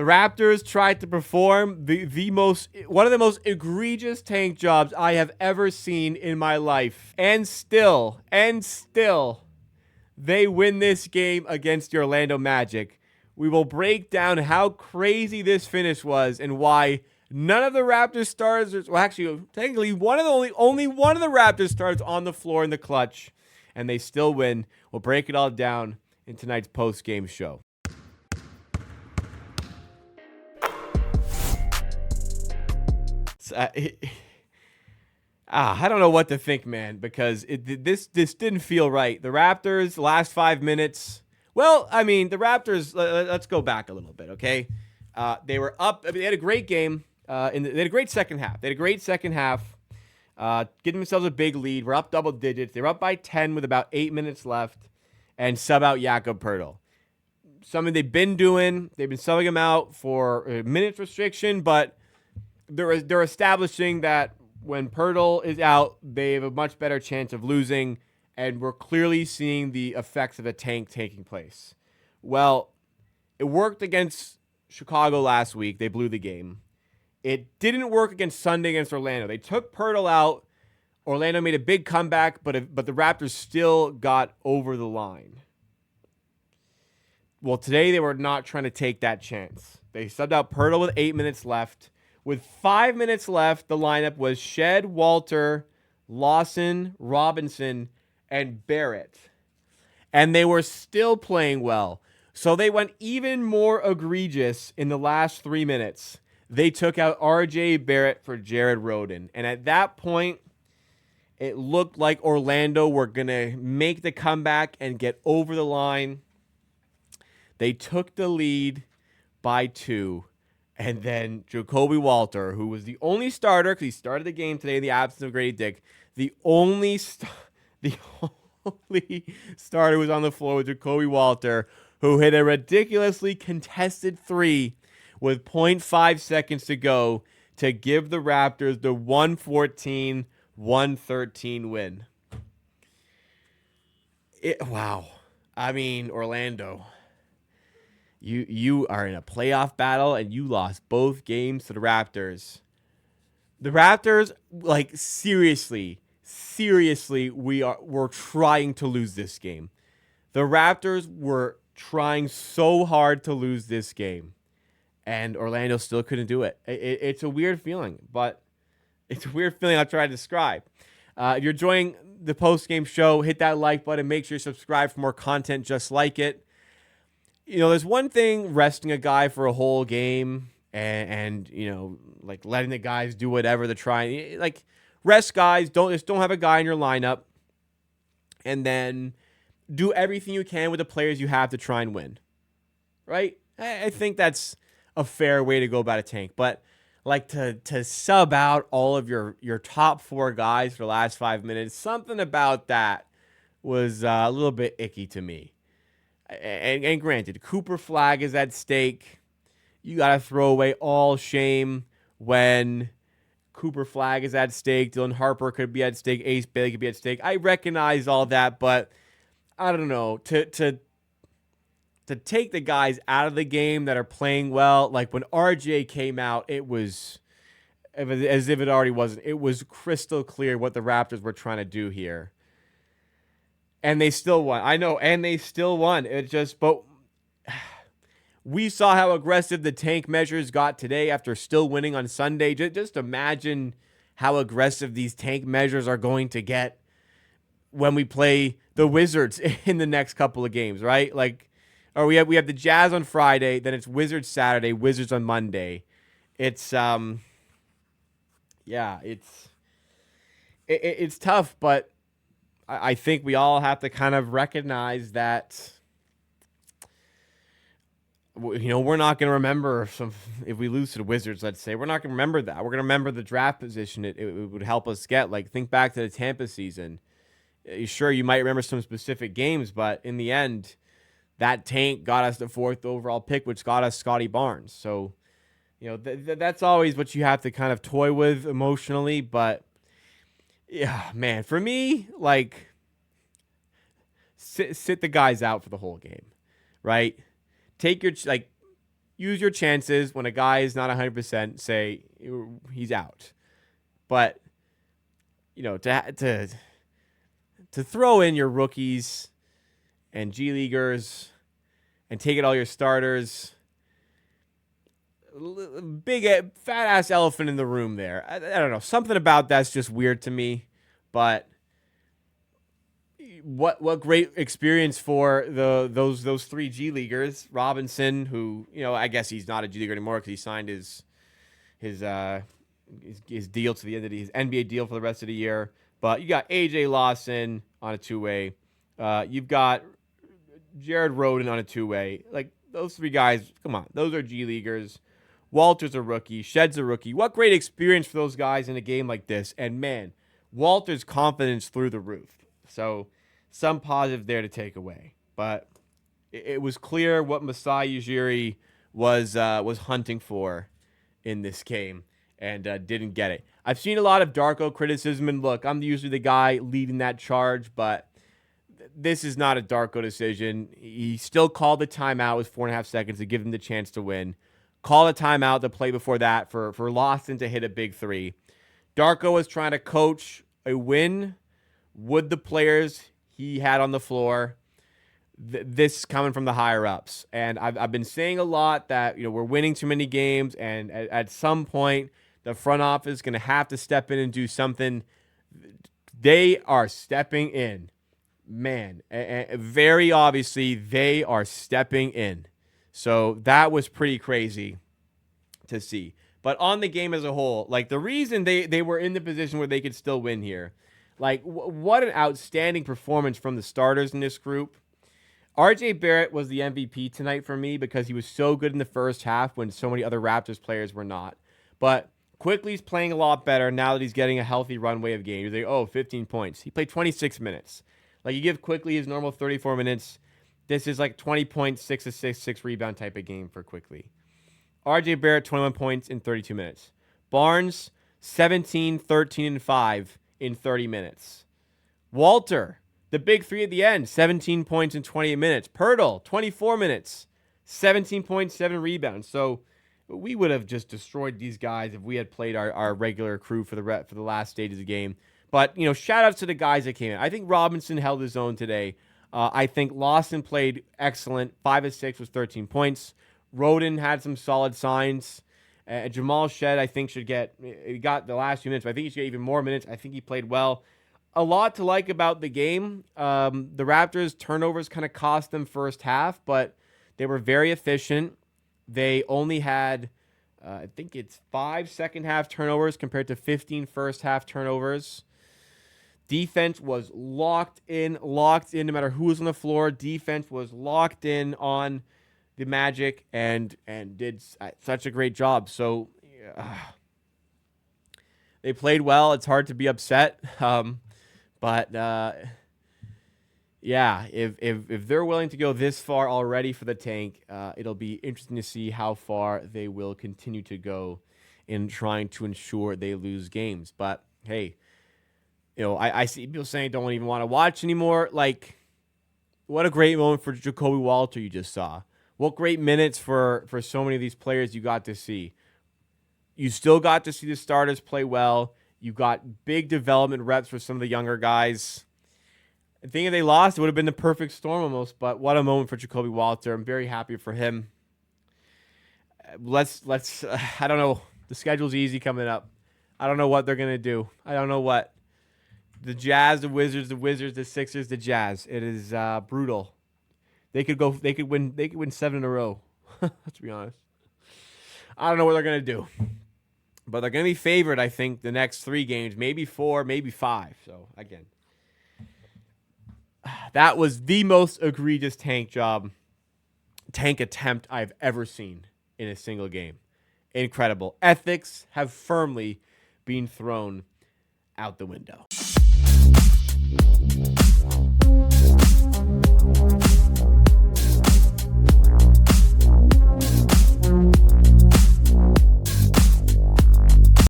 The Raptors tried to perform one of the most egregious tank jobs I have ever seen in my life. And still, they win this game against the Orlando Magic. We will break down how crazy this finish was and why none of the Raptors starters, well, actually, technically, only one of the Raptors starters on the floor in the clutch, and they still win. We'll break it all down in tonight's post-game show. I don't know what to think, man, because this didn't feel right. The Raptors, last 5 minutes. Well, I mean, the Raptors. Let's go back a little bit, okay? They were up. I mean, they had a great game. They had a great second half. Getting themselves a big lead. We're up double digits. They were up by 10 with about 8 minutes left, and sub out Jakob Poeltl. Something they've been doing. They've been subbing him out for a minutes restriction, but they're establishing that when Poeltl is out, they have a much better chance of losing, and we're clearly seeing the effects of the tank taking place. Well, it worked against Chicago last week. They blew the game. It didn't work against Sunday against Orlando. They took Poeltl out. Orlando made a big comeback, but the Raptors still got over the line. Well, today they were not trying to take that chance. They subbed out Poeltl with 8 minutes left. With 5 minutes left, the lineup was Shed, Walter, Lawson, Robinson, and Barrett. And they were still playing well. So they went even more egregious in the last 3 minutes. They took out R.J. Barrett for Jared Rhoden. And at that point, it looked like Orlando were going to make the comeback and get over the line. They took the lead by 2. And then Jacoby Walter, who was the only starter, because he started the game today in the absence of Grady Dick, the only starter was on the floor with Jacoby Walter, who hit a ridiculously contested 3 with 0.5 seconds to go to give the Raptors the 114-113 win. Wow. I mean, Orlando, you are in a playoff battle and you lost both games to the Raptors. The Raptors, like, seriously, we're trying to lose this game. The Raptors were trying so hard to lose this game, and Orlando still couldn't do it. It's a weird feeling, but it's a weird feeling I'll try to describe. If you're enjoying the post-game show, hit that like button. Make sure you subscribe for more content just like it. You know, there's one thing resting a guy for a whole game and you know, like letting the guys do whatever they're trying. Like, rest guys, don't have a guy in your lineup, and then do everything you can with the players you have to try and win. Right? I think that's a fair way to go about a tank. But like to sub out all of your top 4 guys for the last 5 minutes, something about that was a little bit icky to me. And granted, Cooper Flag is at stake. You got to throw away all shame when Cooper Flag is at stake. Dylan Harper could be at stake. Ace Bailey could be at stake. I recognize all that, but I don't know. To take the guys out of the game that are playing well, like when RJ came out, it was as if it already wasn't. It was crystal clear what the Raptors were trying to do here. And they still won. I know, and they still won. But we saw how aggressive the tank measures got today after still winning on Sunday. Just imagine how aggressive these tank measures are going to get when we play the Wizards in the next couple of games, right? Like, or we have the Jazz on Friday, then it's Wizards Saturday, Wizards on Monday. It's tough, but I think we all have to kind of recognize that, you know, we're not going to remember if we lose to the Wizards, let's say. We're not going to remember that. We're going to remember the draft position it would help us get. Like, think back to the Tampa season. Sure, you might remember some specific games, but in the end, that tank got us the 4th overall pick, which got us Scotty Barnes. So, you know, that's always what you have to kind of toy with emotionally, but yeah, man, for me, like, sit the guys out for the whole game, right? Take your, like, use your chances. When a guy is not 100%, say he's out. But to throw in your rookies and G Leaguers and take it all your starters, big fat ass elephant in the room there. I don't know. Something about that's just weird to me. But what great experience for those three G Leaguers. Robinson, who I guess he's not a G Leaguer anymore because he signed his deal to the end of his NBA deal for the rest of the year. But you got AJ Lawson on a two-way. You've got Jared Rhoden on a two-way. Like, those three guys, come on, those are G Leaguers. Walter's a rookie. Shedd's a rookie. What great experience for those guys in a game like this. And man, Walter's confidence through the roof. So some positive there to take away. But it was clear what Masai Ujiri was hunting for in this game, and didn't get it. I've seen a lot of Darko criticism, and look, I'm usually the guy leading that charge, but this is not a Darko decision. He still called the timeout with 4.5 seconds to give him the chance to win. Call a timeout to play before that for Lawson to hit a big three. Darko was trying to coach a win with the players he had on the floor. This coming from the higher ups, and I've been saying a lot that we're winning too many games, and at some point the front office is going to have to step in and do something. They are stepping in, man. Very obviously, they are stepping in. So that was pretty crazy to see. But on the game as a whole, like, the reason they were in the position where they could still win here, like, what an outstanding performance from the starters in this group. RJ Barrett was the MVP tonight for me because he was so good in the first half when so many other Raptors players were not. But Quickly's playing a lot better now that he's getting a healthy runway of games. You're like, 15 points. He played 26 minutes. Like, you give Quickly his normal 34 minutes. This is like 20 points, 6 assists, 6 rebound type of game for Quickly. RJ Barrett, 21 points in 32 minutes. Barnes, 17, 13, and 5 in 30 minutes. Walter, the big three at the end, 17 points in 28 minutes. Pirtle, 24 minutes, 17 points, 7 rebounds. So we would have just destroyed these guys if we had played our regular crew for the last stage of the game. But, shout outs to the guys that came in. I think Robinson held his own today. I think Lawson played excellent. 5 of 6 was 13 points. Rhoden had some solid signs. Jamal Shed, I think, he got the last few minutes, but I think he should get even more minutes. I think he played well. A lot to like about the game. The Raptors' turnovers kind of cost them first half, but they were very efficient. They only had, I think it's 5 second half turnovers compared to 15 first half turnovers. Defense was locked in no matter who was on the floor. Defense was locked in on the Magic and did such a great job. So they played well. It's hard to be upset. But if they're willing to go this far already for the tank, it'll be interesting to see how far they will continue to go in trying to ensure they lose games. But hey, I see people saying don't even want to watch anymore. Like, what a great moment for Jacoby Walter you just saw. What great minutes for so many of these players you got to see. You still got to see the starters play well. You got big development reps for some of the younger guys. I think if they lost, it would have been the perfect storm almost. But what a moment for Jacoby Walter. I'm very happy for him. Let's. I don't know. The schedule's easy coming up. I don't know what they're gonna do. I don't know what. The Jazz, the Wizards, the Sixers, the Jazz. It is brutal. They could win 7 in a row. Let's be honest. I don't know what they're gonna do. But they're going to be favored, I think, the next 3 games. Maybe 4, maybe 5. So, again. That was the most egregious tank attempt I've ever seen in a single game. Incredible. Ethics have firmly been thrown out the window.